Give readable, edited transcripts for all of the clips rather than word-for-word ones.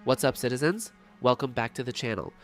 What's up, citizens? Welcome back to the channel.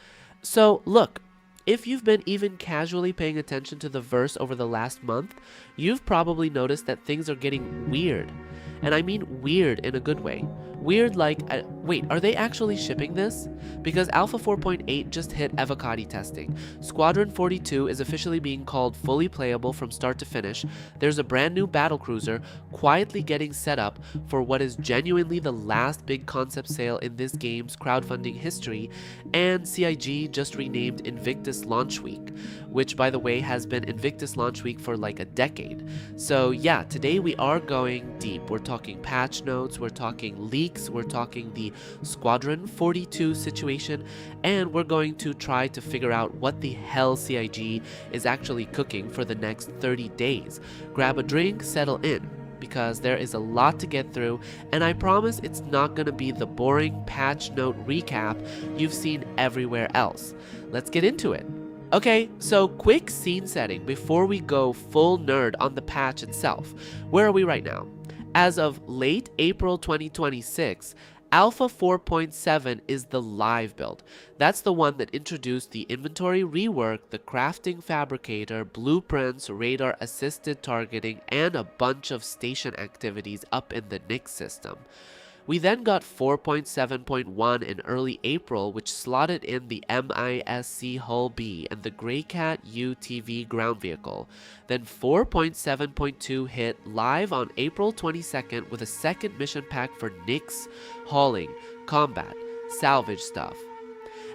So, look, if you've been even casually paying attention to the verse over the last month, you've probably noticed that things are getting weird. And I mean weird in a good way. Weird like, wait, are they actually shipping this? Because Alpha 4.8 just hit Evocati testing. Squadron 42 is officially being called fully playable from start to finish. There's a brand new battlecruiser quietly getting set up for what is genuinely the last big concept sale in this game's crowdfunding history, and CIG just renamed Invictus Launch Week, which by the way has been Invictus Launch Week for like a decade. So yeah, today we are going deep. We're talking patch notes, we're talking leaks, we're talking the Squadron 42 situation, and we're going to try to figure out what the hell CIG is actually cooking for the next 30 days. Grab a drink, settle in, because there is a lot to get through, and I promise it's not gonna be the boring patch note recap you've seen everywhere else. Let's get into it. Okay, so quick scene setting before we go full nerd on the patch itself. Where are we right now? As of late April 2026, Alpha 4.7 is the live build. That's the one that introduced the inventory rework, the crafting fabricator, blueprints, radar assisted targeting, and a bunch of station activities up in the NICS system. We then got 4.7.1 in early April, which slotted in the MISC Hull B and the Greycat UTV ground vehicle. Then 4.7.2 hit live on April 22nd with a second mission pack for NICS, hauling, combat, salvage stuff.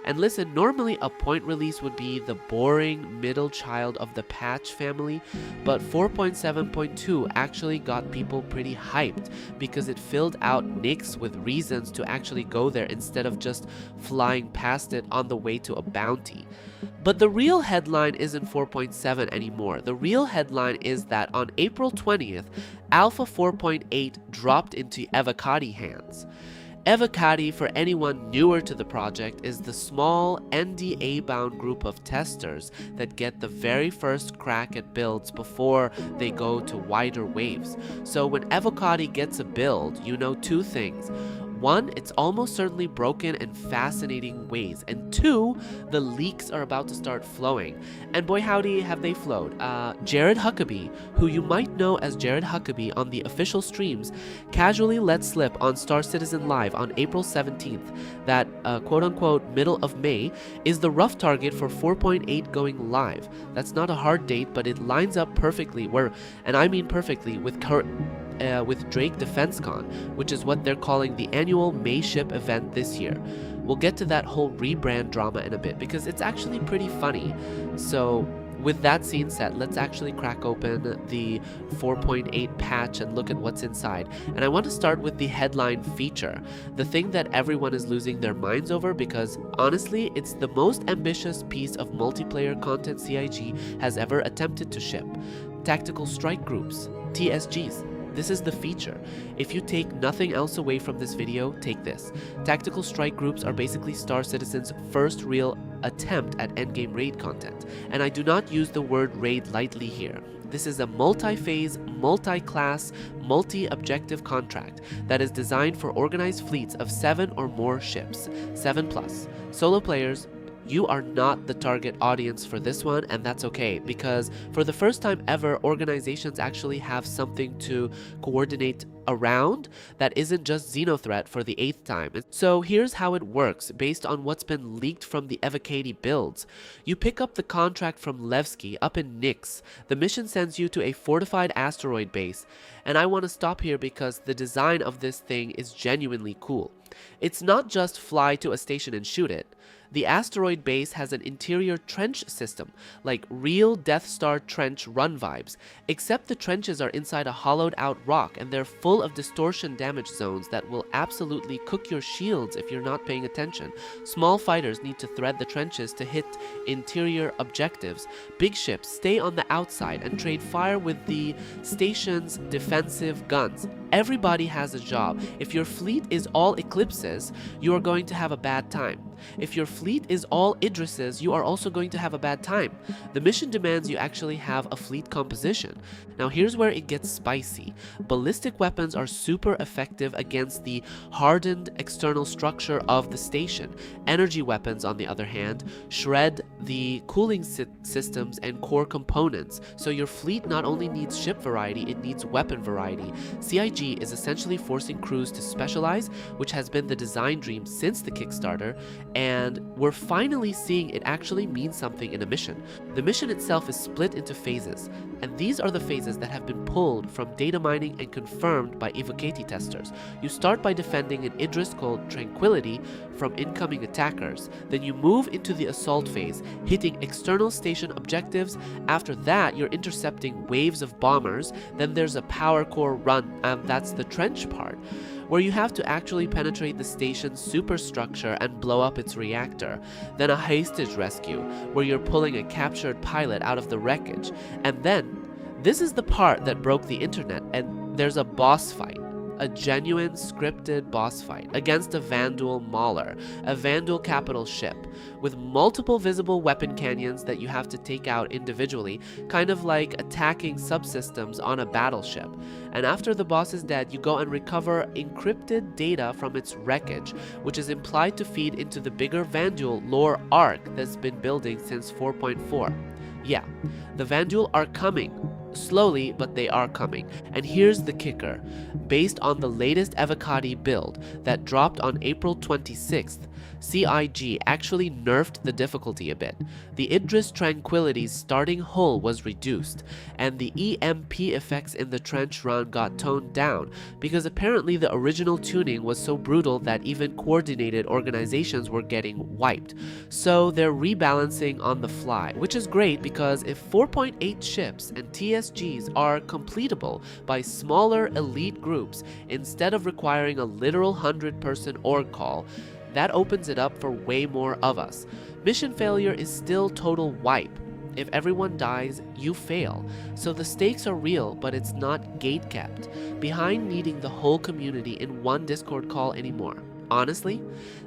And listen, normally a point release would be the boring middle child of the patch family, but 4.7.2 actually got people pretty hyped because it filled out NICS with reasons to actually go there instead of just flying past it on the way to a bounty. But the real headline isn't 4.7 anymore. The real headline is that on April 20th, Alpha 4.8 dropped into Evocati hands. Evocati, for anyone newer to the project, is the small NDA-bound group of testers that get the very first crack at builds before they go to wider waves. So when Evocati gets a build, you know two things. One, it's almost certainly broken in fascinating ways, and two, the leaks are about to start flowing. And boy howdy have they flowed. Jared Huckabee, who you might know as Jared Huckabee on the official streams, casually let slip on Star Citizen Live on April 17th that quote-unquote middle of May is the rough target for 4.8 going live. That's not a hard date, but it lines up perfectly, and I mean perfectly, with Drake DefenseCon, which is what they're calling the annual May ship event this year. We'll get to that whole rebrand drama in a bit because it's actually pretty funny. So with that scene set, let's actually crack open the 4.8 patch and look at what's inside. And I want to start with the headline feature, the thing that everyone is losing their minds over because honestly, it's the most ambitious piece of multiplayer content CIG has ever attempted to ship. Tactical Strike Groups, TSGs. This is the feature. If you take nothing else away from this video, take this. Tactical Strike Groups are basically Star Citizen's first real attempt at endgame raid content. And I do not use the word raid lightly here. This is a multi-phase, multi-class, multi-objective contract that is designed for organized fleets of 7 or more ships, 7+. Solo players, you are not the target audience for this one, and that's okay, because for the first time ever, organizations actually have something to coordinate around that isn't just Xenothreat for the 8th time. So here's how it works based on what's been leaked from the Evocati builds. You pick up the contract from Levski up in NICS. The mission sends you to a fortified asteroid base, and I want to stop here because the design of this thing is genuinely cool. It's not just fly to a station and shoot it. The asteroid base has an interior trench system, like real Death Star trench run vibes, except the trenches are inside a hollowed out rock and they're full of distortion damage zones that will absolutely cook your shields if you're not paying attention. Small fighters need to thread the trenches to hit interior objectives. Big ships stay on the outside and trade fire with the station's defensive guns. Everybody has a job. If your fleet is all Eclipses, you are going to have a bad time. If your fleet is all Idrises, you are also going to have a bad time. The mission demands you actually have a fleet composition. Now here's where it gets spicy. Ballistic weapons are super effective against the hardened external structure of the station. Energy weapons, on the other hand, shred the cooling systems and core components, so your fleet not only needs ship variety, it needs weapon variety. CIG is essentially forcing crews to specialize, which has been the design dream since the Kickstarter, and we're finally seeing it actually mean something in a mission. The mission itself is split into phases, and these are the phases that have been pulled from data mining and confirmed by Evocati testers. You start by defending an Idris called Tranquility from incoming attackers. Then you move into the assault phase, hitting external station objectives. After that, you're intercepting waves of bombers. Then there's a power core run, and that's the trench part, where you have to actually penetrate the station's superstructure and blow up its reactor. Then a hastage rescue, where you're pulling a captured pilot out of the wreckage. And then, this is the part that broke the internet, and there's a boss fight. A genuine scripted boss fight against a Vanduul Mauler, a Vanduul capital ship, with multiple visible weapon canyons that you have to take out individually, kind of like attacking subsystems on a battleship. And after the boss is dead, you go and recover encrypted data from its wreckage, which is implied to feed into the bigger Vanduul lore arc that's been building since 4.4. Yeah, the Vanduul are coming. Slowly, but they are coming. And here's the kicker. Based on the latest Evocati build that dropped on April 26th, CIG actually nerfed the difficulty a bit. The Idris Tranquility's starting hull was reduced, and the EMP effects in the trench run got toned down, because apparently the original tuning was so brutal that even coordinated organizations were getting wiped. So they're rebalancing on the fly, which is great because if 4.8 ships and TSGs are completable by smaller elite groups instead of requiring a literal 100-person org call, that opens it up for way more of us. Mission failure is still total wipe. If everyone dies, you fail. So the stakes are real, but it's not gate-kept, behind needing the whole community in one Discord call anymore. Honestly,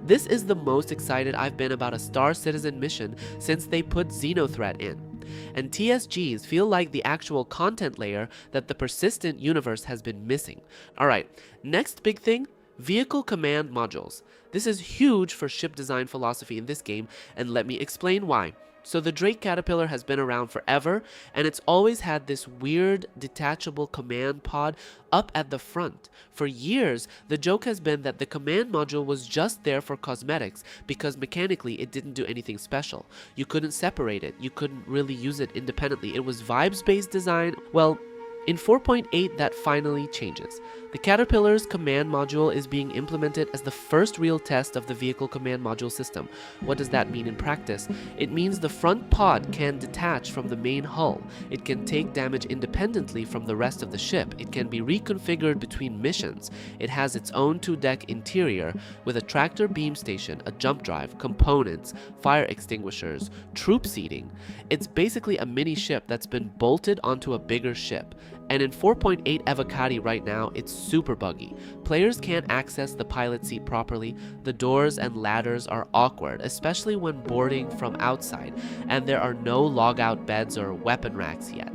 this is the most excited I've been about a Star Citizen mission since they put Xenothreat in. And TSGs feel like the actual content layer that the persistent universe has been missing. Alright, next big thing, vehicle command modules. This is huge for ship design philosophy in this game, and let me explain why. So the Drake Caterpillar has been around forever, and it's always had this weird detachable command pod up at the front. For years, the joke has been that the command module was just there for cosmetics because mechanically it didn't do anything special. You couldn't separate it, you couldn't really use it independently. It was vibes-based design. Well, in 4.8 that finally changes. The Caterpillar's command module is being implemented as the first real test of the vehicle command module system. What does that mean in practice? It means the front pod can detach from the main hull. It can take damage independently from the rest of the ship. It can be reconfigured between missions. It has its own 2-deck interior with a tractor beam station, a jump drive, components, fire extinguishers, troop seating. It's basically a mini ship that's been bolted onto a bigger ship. And in 4.8 Evocati right now, it's super buggy. Players can't access the pilot seat properly, the doors and ladders are awkward, especially when boarding from outside, and there are no logout beds or weapon racks yet.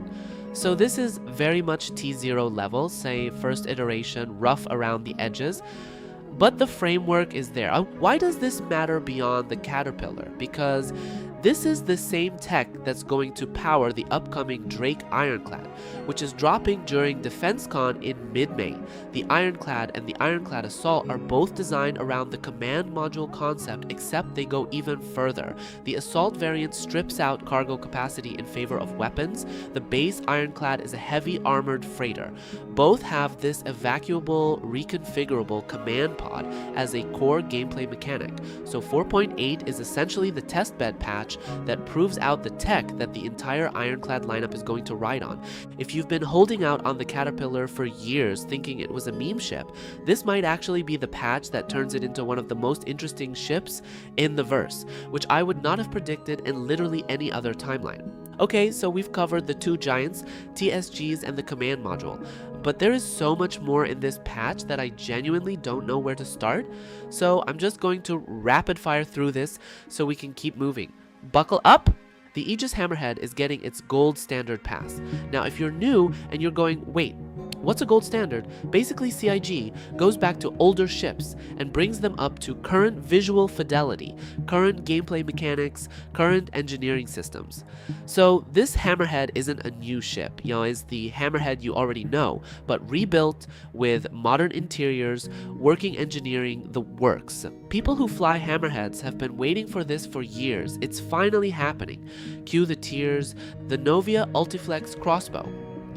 So this is very much T0 level, say first iteration, rough around the edges, but the framework is there. Why does this matter beyond the Caterpillar? Because this is the same tech that's going to power the upcoming Drake Ironclad, which is dropping during DefenseCon in mid-May. The Ironclad and the Ironclad Assault are both designed around the command module concept, except they go even further. The Assault variant strips out cargo capacity in favor of weapons. The base Ironclad is a heavy armored freighter. Both have this evacuable, reconfigurable command pod as a core gameplay mechanic. So 4.8 is essentially the testbed patch that proves out the tech that the entire Ironclad lineup is going to ride on. If you've been holding out on the Caterpillar for years thinking it was a meme ship, this might actually be the patch that turns it into one of the most interesting ships in the verse, which I would not have predicted in literally any other timeline. Okay, so we've covered the two giants, TSGs, and the command module, but there is so much more in this patch that I genuinely don't know where to start, so I'm just going to rapid fire through this so we can keep moving. Buckle up! The Aegis Hammerhead is getting its Gold Standard pass. Now, if you're new and you're going, wait, what's a Gold Standard? Basically, CIG goes back to older ships and brings them up to current visual fidelity, current gameplay mechanics, current engineering systems. So this Hammerhead isn't a new ship, it's the Hammerhead you already know, but rebuilt with modern interiors, working engineering, the works. People who fly Hammerheads have been waiting for this for years. It's finally happening. Cue the tears, the Novia Ultiflex Crossbow.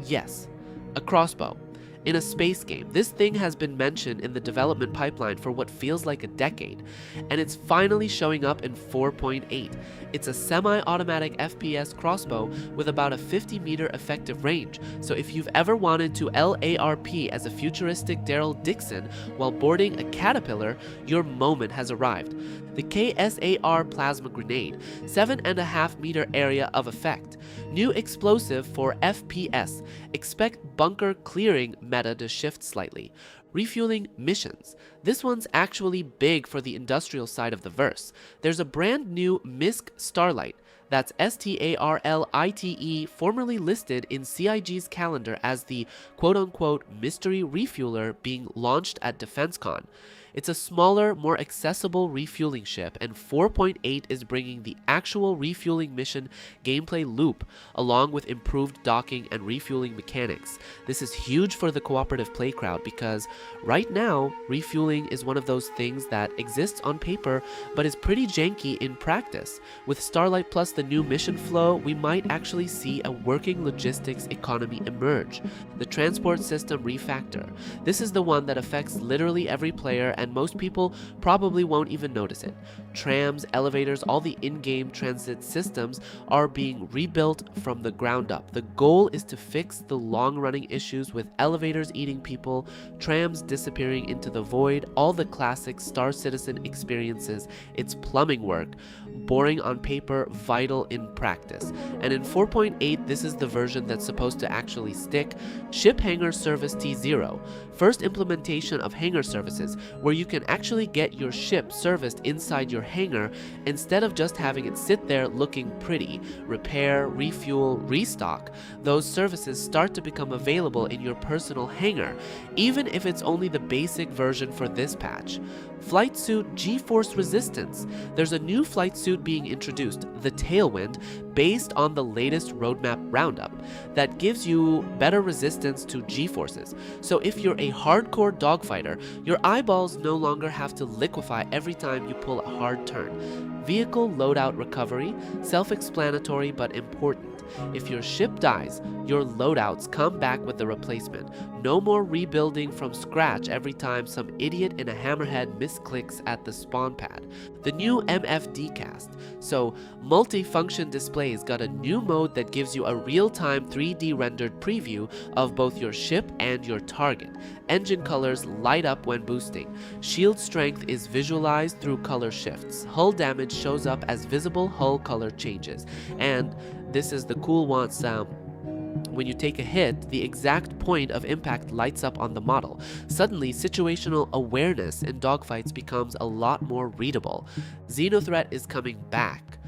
Yes, a crossbow. In a space game, this thing has been mentioned in the development pipeline for what feels like a decade, and it's finally showing up in 4.8. It's a semi-automatic FPS crossbow with about a 50-meter effective range, so if you've ever wanted to LARP as a futuristic Daryl Dixon while boarding a caterpillar, your moment has arrived. The KSAR plasma grenade, 7.5 meter area of effect. New explosive for FPS. Expect bunker clearing meta to shift slightly. Refueling missions. This one's actually big for the industrial side of the verse. There's a brand new MISC Starlite. That's STARLITE, formerly listed in CIG's calendar as the quote-unquote mystery refueler being launched at DefenseCon. It's a smaller, more accessible refueling ship, and 4.8 is bringing the actual refueling mission gameplay loop, along with improved docking and refueling mechanics. This is huge for the cooperative play crowd because right now, refueling is one of those things that exists on paper, but is pretty janky in practice. With Starlite plus the new mission flow, we might actually see a working logistics economy emerge. The transport system Refactor. This is the one that affects literally every player, and most people probably won't even notice it. Trams, elevators, all the in-game transit systems are being rebuilt from the ground up. The goal is to fix the long-running issues with elevators eating people, trams disappearing into the void, all the classic Star Citizen experiences. It's plumbing work, boring on paper, vital in practice. And in 4.8, this is the version that's supposed to actually stick. Ship Hangar Service T0, first implementation of hangar services, where you can actually get your ship serviced inside your hangar instead of just having it sit there looking pretty. Repair, refuel, restock. Those services start to become available in your personal hangar, even if it's only the basic version for this patch. Flight suit G-Force Resistance. There's a new flight suit being introduced, the Tailwind, based on the latest roadmap roundup, that gives you better resistance to G-forces. So if you're a hardcore dogfighter, your eyeballs no longer have to liquefy every time you pull a hard turn. Vehicle loadout recovery, self-explanatory but important. If your ship dies, your loadouts come back with the replacement. No more rebuilding from scratch every time some idiot in a Hammerhead misclicks at the spawn pad. The new MFD cast. So, multi-function displays got a new mode that gives you a real-time 3D rendered preview of both your ship and your target. Engine colors light up when boosting. Shield strength is visualized through color shifts. Hull damage shows up as visible hull color changes. And this is the cool one sound. When you take a hit, the exact point of impact lights up on the model. Suddenly, situational awareness in dogfights becomes a lot more readable. Xenothreat is coming back.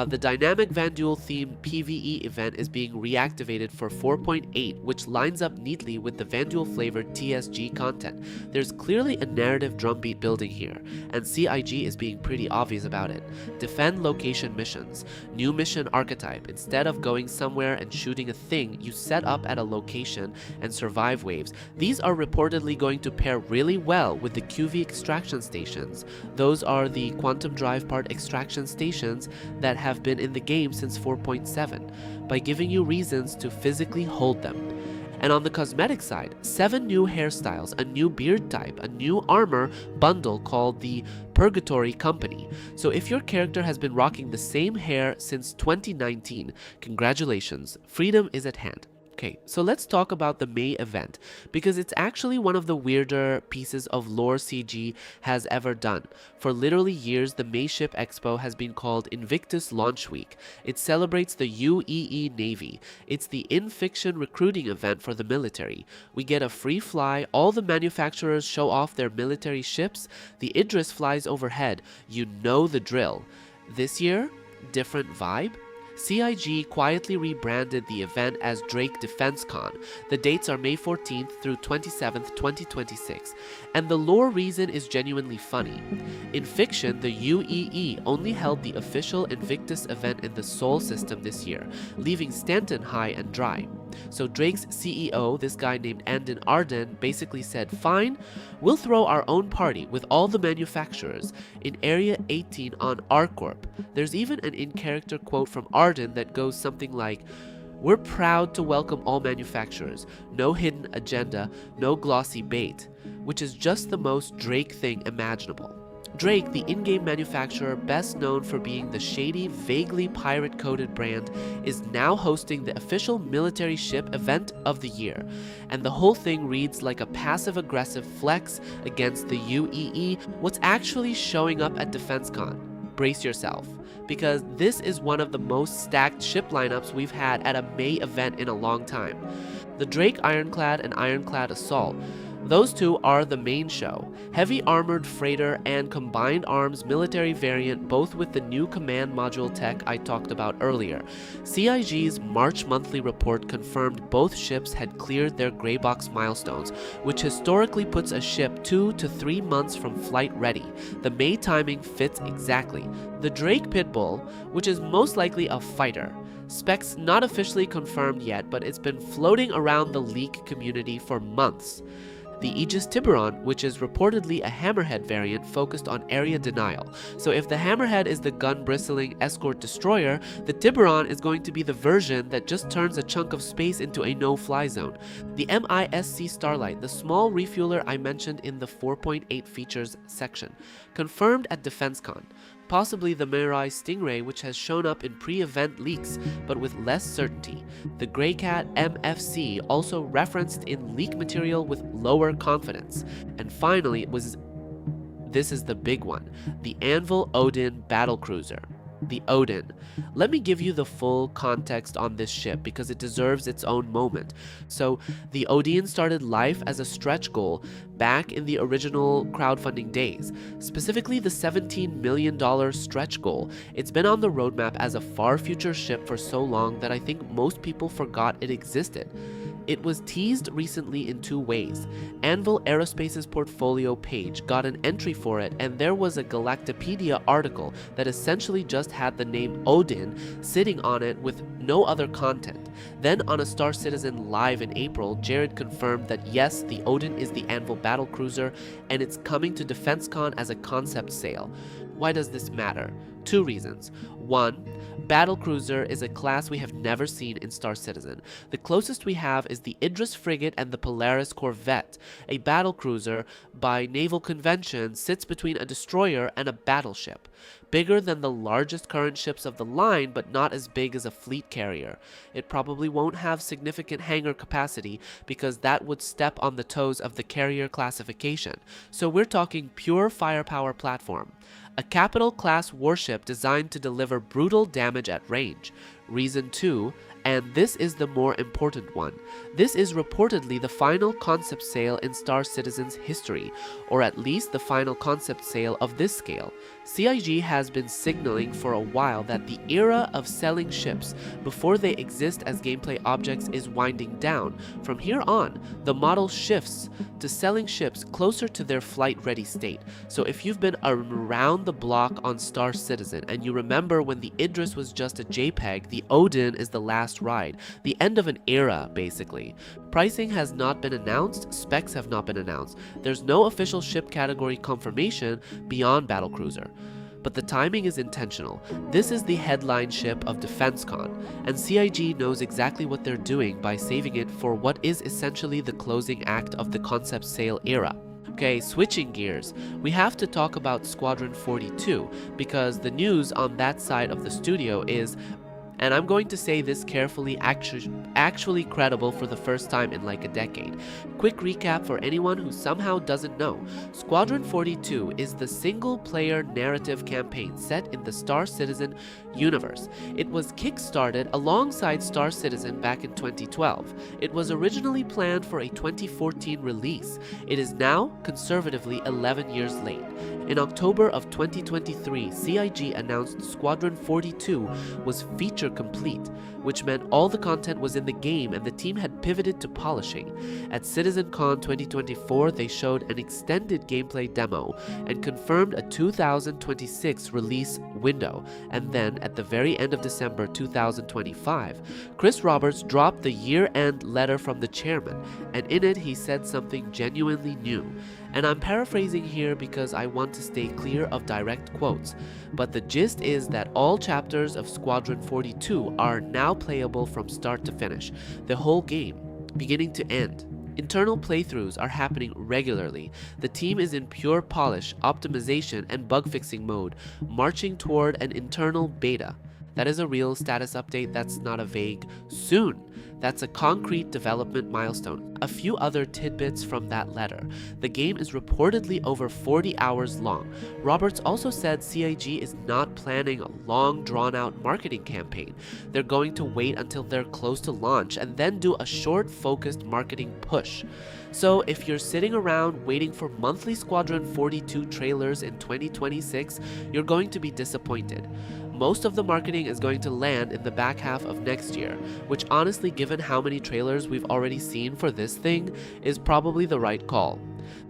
The dynamic Vanduul themed PvE event is being reactivated for 4.8, which lines up neatly with the Vanduul flavored TSG content. There's clearly a narrative drumbeat building here, and CIG is being pretty obvious about it. Defend location missions. New mission archetype. Instead of going somewhere and shooting a thing, you set up at a location and survive waves. These are reportedly going to pair really well with the QV extraction stations. Those are the quantum drive part extraction stations that have been in the game since 4.7, by giving you reasons to physically hold them. And on the cosmetic side, 7 new hairstyles, a new beard type, a new armor bundle called the Purgatory Company. So if your character has been rocking the same hair since 2019, congratulations, freedom is at hand. Okay, so let's talk about the May event, because it's actually one of the weirder pieces of lore CG has ever done. For literally years, the May Ship Expo has been called Invictus Launch Week. It celebrates the UEE Navy. It's the in-fiction recruiting event for the military. We get a free fly, all the manufacturers show off their military ships, the Idris flies overhead. You know the drill. This year, different vibe? CIG quietly rebranded the event as Drake Defense Con. The dates are May 14th through 27th, 2026, and the lore reason is genuinely funny. In fiction, the UEE only held the official Invictus event in the Sol system this year, leaving Stanton high and dry. So Drake's CEO, this guy named Andin Arden, basically said, fine, we'll throw our own party with all the manufacturers in Area 18 on ArcCorp. There's even an in-character quote from Arden that goes something like, we're proud to welcome all manufacturers, no hidden agenda, no glossy bait, which is just the most Drake thing imaginable. Drake, the in-game manufacturer best known for being the shady, vaguely pirate-coded brand, is now hosting the official military ship event of the year, and the whole thing reads like a passive-aggressive flex against the UEE. What's actually showing up at DefenseCon? Brace yourself, because this is one of the most stacked ship lineups we've had at a May event in a long time. The Drake Ironclad and Ironclad Assault, those two are the main show. Heavy armored freighter and combined arms military variant, both with the new command module tech I talked about earlier. CIG's March monthly report confirmed both ships had cleared their gray box milestones, which historically puts a ship 2 to 3 months from flight ready. The May timing fits exactly. The Drake Pitbull, which is most likely a fighter. Specs not officially confirmed yet, but it's been floating around the leak community for months. The Aegis Tiburon, which is reportedly a Hammerhead variant focused on area denial. So if the Hammerhead is the gun-bristling escort destroyer, the Tiburon is going to be the version that just turns a chunk of space into a no-fly zone. The MISC Starlite, the small refueler I mentioned in the 4.8 features section, confirmed at DefenseCon. Possibly the Mirai Stingray, which has shown up in pre-event leaks, but with less certainty. The Greycat MFC, also referenced in leak material with lower confidence. And finally, this is the big one, the Anvil Odin Battlecruiser. The Odin. Let me give you the full context on this ship because it deserves its own moment. So, the Odin started life as a stretch goal back in the original crowdfunding days, specifically the $17 million stretch goal. It's been on the roadmap as a far future ship for so long that I think most people forgot it existed. It was teased recently in two ways. Anvil Aerospace's portfolio page got an entry for it, and there was a Galactopedia article that essentially just had the name Odin sitting on it with no other content. Then on a Star Citizen Live in April, Jared confirmed that yes, the Odin is the Anvil Battlecruiser, and it's coming to DefenseCon as a concept sale. Why does this matter? Two reasons. One, Battlecruiser is a class we have never seen in Star Citizen. The closest we have is the Idris frigate and the Polaris corvette. A battlecruiser, by naval convention, sits between a destroyer and a battleship. Bigger than the largest current ships of the line, but not as big as a fleet carrier. It probably won't have significant hangar capacity because that would step on the toes of the carrier classification. So we're talking pure firepower platform. A capital-class warship designed to deliver brutal damage at range. Reason 2, and this is the more important one. This is reportedly the final concept sale in Star Citizen's history, or at least the final concept sale of this scale. CIG has been signaling for a while that the era of selling ships before they exist as gameplay objects is winding down. From here on, the model shifts to selling ships closer to their flight-ready state. So if you've been around the block on Star Citizen and you remember when the Idris was just a JPEG, the Odin is the last ride, the end of an era, basically. Pricing has not been announced, specs have not been announced. There's no official ship category confirmation beyond Battlecruiser. But the timing is intentional. This is the headline ship of DefenseCon, and CIG knows exactly what they're doing by saving it for what is essentially the closing act of the concept sale era. Okay, switching gears, we have to talk about Squadron 42, because the news on that side of the studio is, and I'm going to say this carefully, actually credible for the first time in like a decade. Quick recap for anyone who somehow doesn't know. Squadron 42 is the single-player narrative campaign set in the Star Citizen universe. It was kickstarted alongside Star Citizen back in 2012. It was originally planned for a 2014 release. It is now, conservatively, 11 years late. In October of 2023, CIG announced Squadron 42 was feature complete, which meant all the content was in the game and the team had pivoted to polishing. At CitizenCon 2024, they showed an extended gameplay demo and confirmed a 2026 release window, and then at the very end of December 2025, Chris Roberts dropped the year-end letter from the chairman, and in it he said something genuinely new. And I'm paraphrasing here because I want to stay clear of direct quotes, but the gist is that all chapters of Squadron 42 are now playable from start to finish, the whole game, beginning to end. Internal playthroughs are happening regularly. The team is in pure polish, optimization, and bug fixing mode, marching toward an internal beta. That is a real status update, that's not a vague soon. That's a concrete development milestone. A few other tidbits from that letter. The game is reportedly over 40 hours long. Roberts also said CIG is not planning a long, drawn-out marketing campaign. They're going to wait until they're close to launch and then do a short, focused marketing push. So if you're sitting around waiting for monthly Squadron 42 trailers in 2026, you're going to be disappointed. Most of the marketing is going to land in the back half of next year, which honestly, given how many trailers we've already seen for this thing, is probably the right call.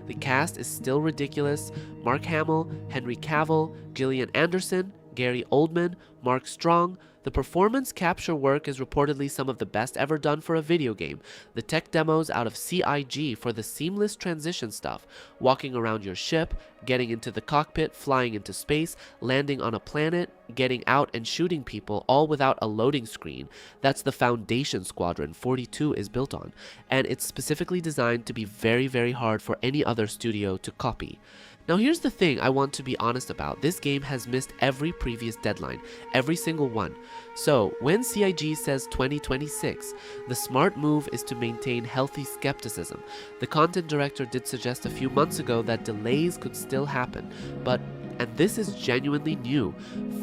The cast is still ridiculous. Mark Hamill, Henry Cavill, Gillian Anderson, Gary Oldman, Mark Strong. The performance capture work is reportedly some of the best ever done for a video game. The tech demos out of CIG for the seamless transition stuff, walking around your ship, getting into the cockpit, flying into space, landing on a planet, getting out and shooting people, all without a loading screen. That's the foundation Squadron 42 is built on, and it's specifically designed to be very, very hard for any other studio to copy. Now here's the thing I want to be honest about. This game has missed every previous deadline, every single one. So when CIG says 2026, the smart move is to maintain healthy skepticism. The content director did suggest a few months ago that delays could still happen, but, and this is genuinely new,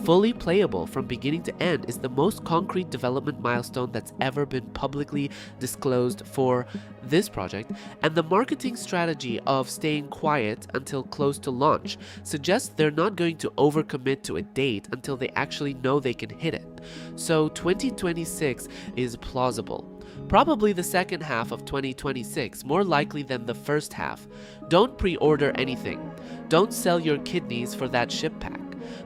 fully playable from beginning to end is the most concrete development milestone that's ever been publicly disclosed for this project, and the marketing strategy of staying quiet until close to launch suggests they're not going to overcommit to a date until they actually know they can hit it. So 2026 is plausible. Probably the second half of 2026, more likely than the first half. Don't pre-order anything. Don't sell your kidneys for that ship pack.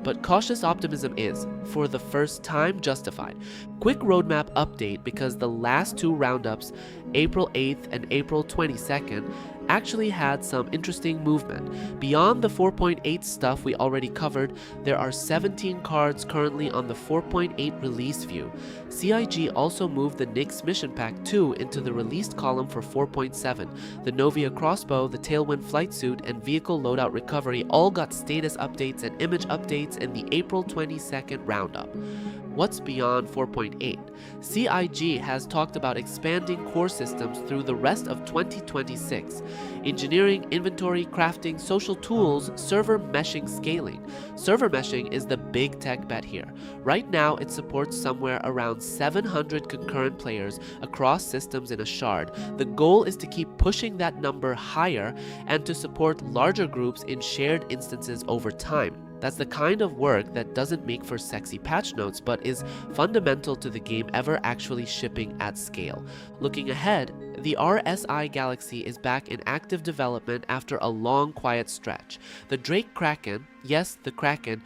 But cautious optimism is, for the first time, justified. Quick roadmap update because the last two roundups, April 8th and April 22nd, actually had some interesting movement. Beyond the 4.8 stuff we already covered, there are 17 cards currently on the 4.8 release view. CIG also moved the NICS Mission Pack 2 into the released column for 4.7. The Novia Crossbow, the Tailwind Flight Suit, and Vehicle Loadout Recovery all got status updates and image updates in the April 22nd roundup. What's beyond 4.8? CIG has talked about expanding core systems through the rest of 2026. Engineering, inventory, crafting, social tools, server meshing, scaling. Server meshing is the big tech bet here. Right now, it supports somewhere around 700 concurrent players across systems in a shard. The goal is to keep pushing that number higher and to support larger groups in shared instances over time. That's the kind of work that doesn't make for sexy patch notes, but is fundamental to the game ever actually shipping at scale. Looking ahead, the RSI Galaxy is back in active development after a long, quiet stretch. The Drake Kraken, yes, the Kraken,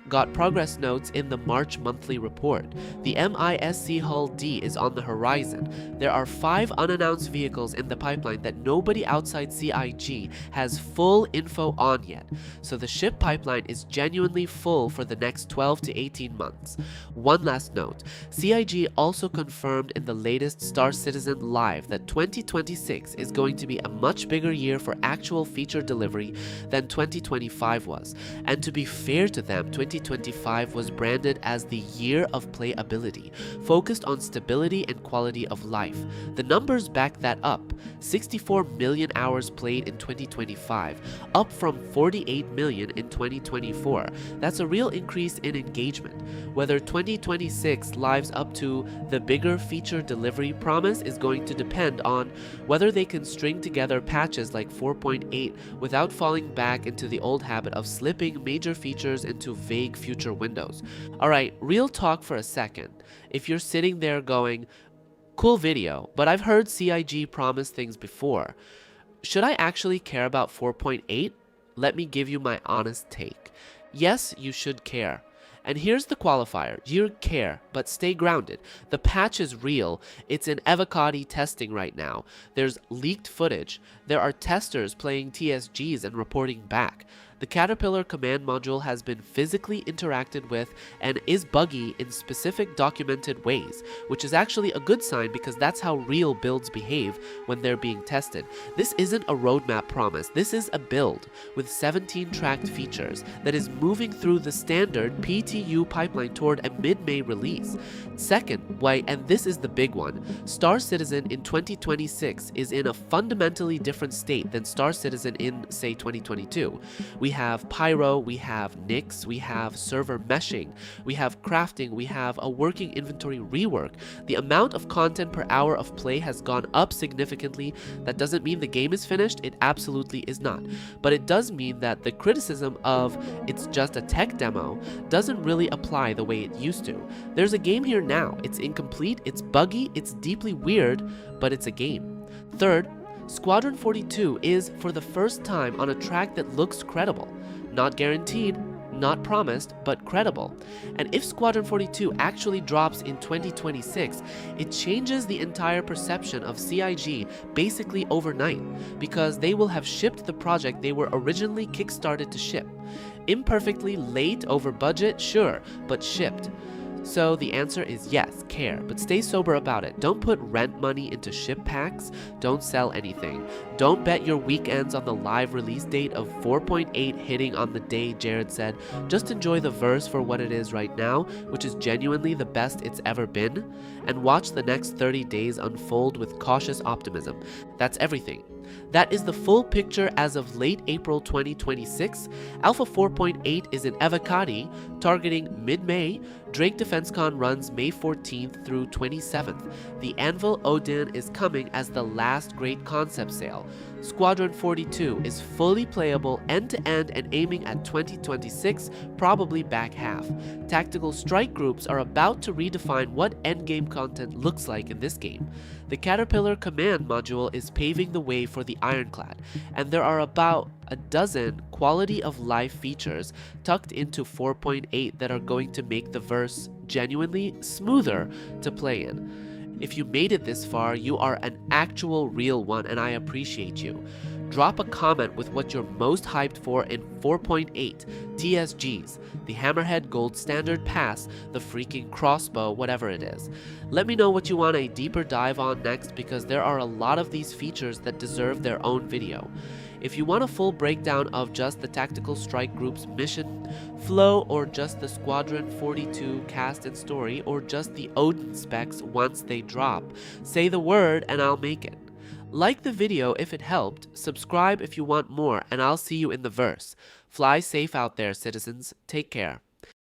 got progress notes in the March monthly report. The MISC Hull D is on the horizon. There are 5 unannounced vehicles in the pipeline that nobody outside CIG has full info on yet, so the ship pipeline is genuinely full for the next 12 to 18 months. One last note, CIG also confirmed in the latest Star Citizen Live that 2026 is going to be a much bigger year for actual feature delivery than 2025 was, and to be fair to them, 2026 2025 was branded as the year of playability, focused on stability and quality of life. The numbers back that up. 64 million hours played in 2025, up from 48 million in 2024. That's a real increase in engagement. Whether 2026 lives up to the bigger feature delivery promise is going to depend on whether they can string together patches like 4.8 without falling back into the old habit of slipping major features into vague future windows. Alright, real talk for a second. If you're sitting there going, cool video, but I've heard CIG promise things before. Should I actually care about 4.8? Let me give you my honest take. Yes, you should care. And here's the qualifier. You care, but stay grounded. The patch is real. It's in avocado testing right now. There's leaked footage. There are testers playing TSGs and reporting back. The Caterpillar command module has been physically interacted with and is buggy in specific documented ways, which is actually a good sign because that's how real builds behave when they're being tested. This isn't a roadmap promise, this is a build with 17 tracked features that is moving through the standard PTU pipeline toward a mid-May release. Second, and this is the big one, Star Citizen in 2026 is in a fundamentally different state than Star Citizen in, say, 2022. We have pyro, we have NICs, we have server meshing, we have crafting, we have a working inventory rework. The amount of content per hour of play has gone up significantly. That doesn't mean the game is finished, it absolutely is not. But it does mean that the criticism of it's just a tech demo doesn't really apply the way it used to. There's a game here now, it's incomplete, it's buggy, it's deeply weird, but it's a game. Third, Squadron 42 is, for the first time, on a track that looks credible. Not guaranteed, not promised, but credible. And if Squadron 42 actually drops in 2026, it changes the entire perception of CIG basically overnight, because they will have shipped the project they were originally kickstarted to ship. Imperfectly late over budget, sure, but shipped. So the answer is yes, care, but stay sober about it. Don't put rent money into ship packs. Don't sell anything. Don't bet your weekends on the live release date of 4.8 hitting on the day Jared said. Just enjoy the verse for what it is right now, which is genuinely the best it's ever been, and watch the next 30 days unfold with cautious optimism. That's everything. That is the full picture as of late April 2026. Alpha 4.8 is in avocado, targeting mid-May. Drake DefenseCon runs May 14th through 27th. The Anvil Odin is coming as the last great concept sale. Squadron 42 is fully playable end-to-end and aiming at 2026, probably back half. Tactical strike groups are about to redefine what endgame content looks like in this game. The Caterpillar command module is paving the way for the Ironclad, and there are about a dozen quality of life features tucked into 4.8 that are going to make the verse genuinely smoother to play in. If you made it this far, you are an actual real one, and I appreciate you. Drop a comment with what you're most hyped for in 4.8, TSGs, the Hammerhead Gold Standard Pass, the freaking Crossbow, whatever it is. Let me know what you want a deeper dive on next, because there are a lot of these features that deserve their own video. If you want a full breakdown of just the Tactical Strike Group's mission, flow, or just the Squadron 42 cast and story, or just the Odin specs once they drop, say the word and I'll make it. Like the video if it helped, subscribe if you want more, and I'll see you in the verse. Fly safe out there, citizens. Take care.